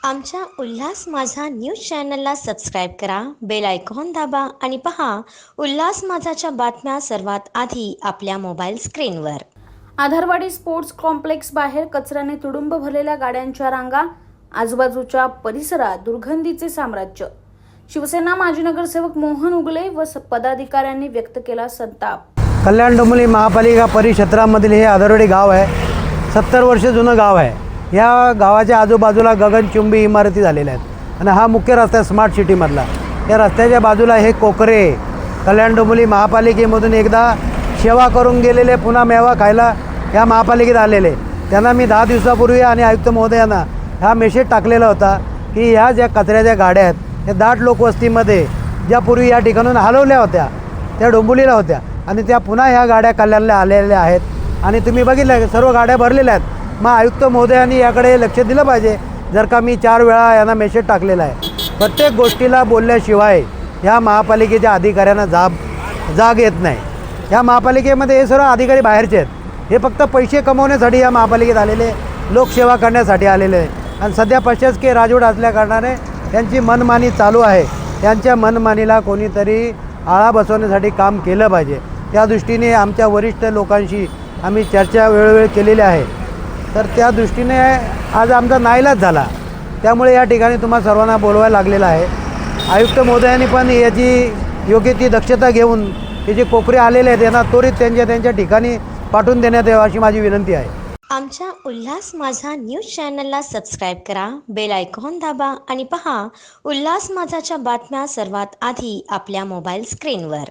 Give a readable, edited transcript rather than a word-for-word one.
आमच्या उल्हास माझा न्यूज चॅनलला सबस्क्राईब करा, बेल आयकॉन दाबा आणि पहा उल्हास माझाच्या बातम्या सर्वात आधी आपल्या मोबाईल स्क्रीनवर. आधारवाडी स्पोर्ट्स कॉम्प्लेक्स बाहेर कचऱ्याने तुडुंब भरलेल्या गाड्यांच्या रांगा, आजूबाजूच्या परिसरात दुर्गंधीचे साम्राज्य. शिवसेना माजी नगरसेवक मोहन उगले व पदाधिकाऱ्यांनी व्यक्त केला संताप. कल्याण डोंबिवली महापालिका परिक्षेत्रामधील हे आधारवाडी गाव आहे. 70 वर्ष जुनं गाव आहे. या गावाच्या आजूबाजूला गगनचुंबी इमारती झालेल्या आहेत आणि हा मुख्य रस्ता आहे स्मार्ट सिटीमधला. या रस्त्याच्या बाजूला हे कोकरे कल्याण डोंबिवली महापालिकेमधून एकदा सेवा करून गेलेले, पुन्हा मेवा खायला या महापालिकेत आलेले. त्यांना मी 10 दिवसापूर्वी आणि आयुक्त महोदयांना हा मेसेज टाकलेला होता की ह्या ज्या कचऱ्याच्या गाड्या आहेत या दाट लोकवस्तीमध्ये ज्या पूर्वी या ठिकाणून हलवल्या होत्या त्या डोंबिवलीला होत्या आणि त्या पुन्हा ह्या गाड्या कल्याणला आलेल्या आहेत आणि तुम्ही बघितलं सर्व गाड्या भरलेल्या आहेत. मग आयुक्त महोदयांनी याकडे लक्ष दिलं पाहिजे. जर का मी 4 वेळा यांना मेसेज टाकलेला आहे. प्रत्येक गोष्टीला बोलल्याशिवाय ह्या महापालिकेच्या अधिकाऱ्यांना जाग येत नाही. ह्या महापालिकेमध्ये हे सर्व अधिकारी बाहेरचे आहेत. हे फक्त पैसे कमवण्यासाठी या महापालिकेत आलेले, लोकसेवा करण्यासाठी आलेले आहे. आणि सध्या प्रशासकीय राजवट असल्याकारणाने त्यांची मनमानी चालू आहे. त्यांच्या मनमानीला कोणीतरी आळा बसवण्यासाठी काम केलं पाहिजे. त्या दृष्टीने आमच्या वरिष्ठ लोकांशी आम्ही चर्चा वेळोवेळी केलेली आहे. तर त्या दृष्टीने आज आमचा नाईलाज झाला. त्यामुळे या ठिकाणी तुम्हाला सर्वांना बोलवायला लागलेलं आहे. आयुक्त महोदयांनी पण याची योग्य ती दक्षता घेऊन हे जे कोकरे आलेले आहेत त्यांना त्वरित त्यांच्या ठिकाणी पाठवून देण्यात यावं अशी माझी विनंती आहे. आमच्या उल्हास माझा न्यूज चॅनलला सबस्क्राईब करा, बेल आयकॉन दाबा आणि पहा उल्हास माझाच्या बातम्या सर्वात आधी आपल्या मोबाईल स्क्रीनवर.